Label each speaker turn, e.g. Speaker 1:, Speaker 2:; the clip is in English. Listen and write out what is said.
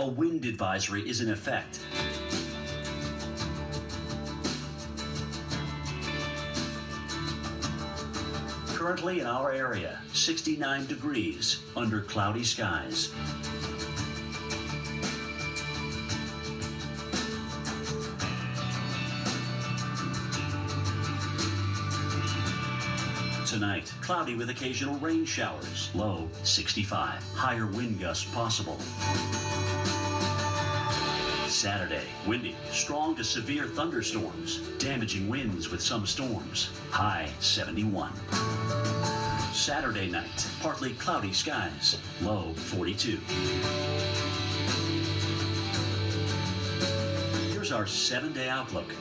Speaker 1: A wind advisory is in effect. Currently in our area, 69 degrees under cloudy skies. Tonight, cloudy with occasional rain showers. Low 65. Higher wind gusts possible. Saturday, windy, strong to severe thunderstorms. Damaging winds with some storms. High 71. Saturday night, partly cloudy skies. Low 42. Here's our 7-day outlook.